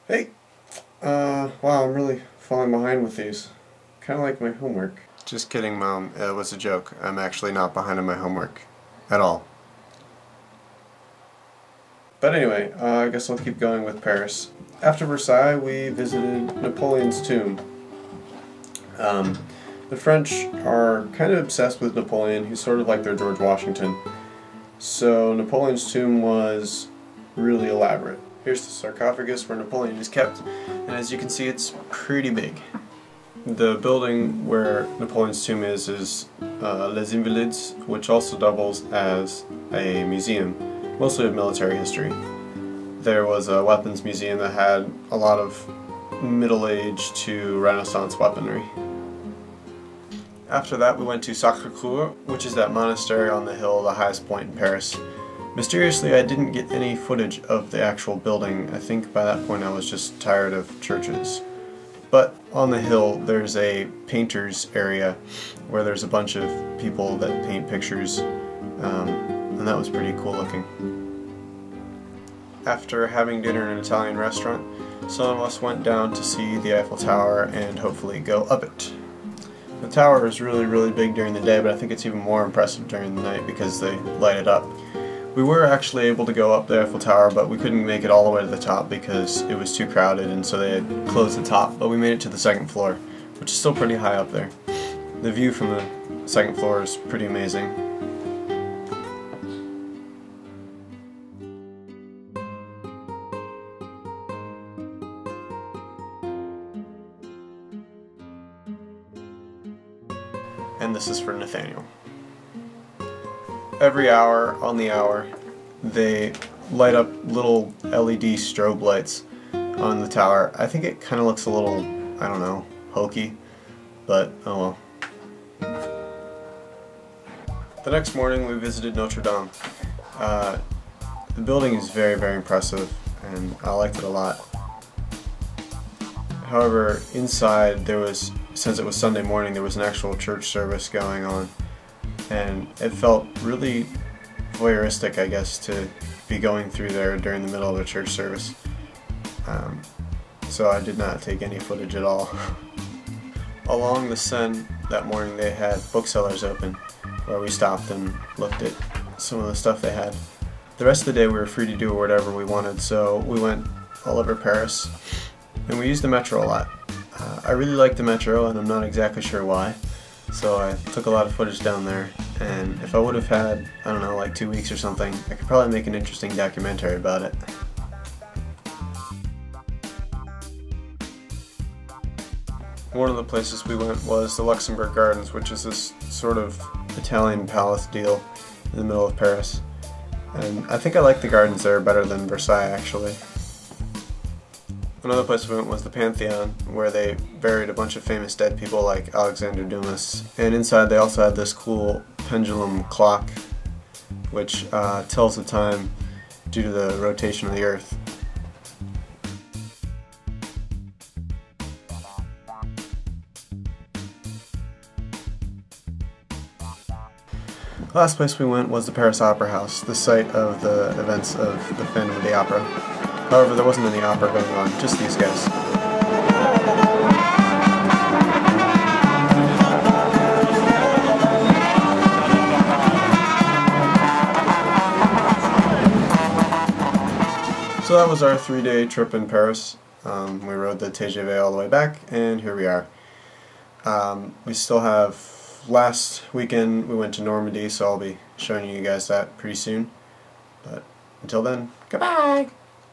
Hey! Wow, I'm really falling behind with these. Kinda like my homework. Just kidding, Mom. It was a joke. I'm actually not behind on my homework. At all. But anyway, I guess I'll keep going with Paris. After Versailles, we visited Napoleon's tomb. The French are kind of obsessed with Napoleon. He's sort of like their George Washington. So Napoleon's tomb was really elaborate. Here's the sarcophagus where Napoleon is kept, and as you can see, it's pretty big. The building where Napoleon's tomb is Les Invalides, which also doubles as a museum, mostly of military history. There was a weapons museum that had a lot of Middle Age to Renaissance weaponry. After that we went to Sacré-Cœur, which is that monastery on the hill, the highest point in Paris. Mysteriously, I didn't get any footage of the actual building. I think by that point I was just tired of churches. But on the hill there's a painter's area where there's a bunch of people that paint pictures, and that was pretty cool looking. After having dinner in an Italian restaurant, some of us went down to see the Eiffel Tower and hopefully go up it. The tower is really big during the day, but I think it's even more impressive during the night because they light it up. We were actually able to go up the Eiffel Tower, but we couldn't make it all the way to the top because it was too crowded, and so they had closed the top, but we made it to the second floor, which is still pretty high up there. The view from the second floor is pretty amazing. And this is for Nathaniel. Every hour on the hour they light up little LED strobe lights on the tower. I think it kind of looks a little, I don't know, hokey, but oh well. The next morning we visited Notre Dame. The building is very impressive and I liked it a lot. However, inside there was, since it was Sunday morning, there was an actual church service going on, and it felt really voyeuristic, I guess, to be going through there during the middle of the church service. So I did not take any footage at all. Along the Seine that morning they had booksellers open, where we stopped and looked at some of the stuff they had. The rest of the day we were free to do whatever we wanted, so we went all over Paris. And we used the metro a lot. I really like the metro, and I'm not exactly sure why. So I took a lot of footage down there, and if I would have had, I don't know, like 2 weeks or something, I could probably make an interesting documentary about it. One of the places we went was the Luxembourg Gardens, which is this sort of Italian palace deal in the middle of Paris. And I think I like the gardens there better than Versailles, actually. Another place we went was the Pantheon, where they buried a bunch of famous dead people like Alexander Dumas. And inside they also had this cool pendulum clock, which tells the time due to the rotation of the Earth. The last place we went was the Paris Opera House, the site of the events of the Phantom of the Opera. However, there wasn't any opera going on, just these guys. So that was our 3-day trip in Paris. We rode the TGV all the way back, and here we are. We still have, last weekend we went to Normandy, so I'll be showing you guys that pretty soon. But until then, goodbye!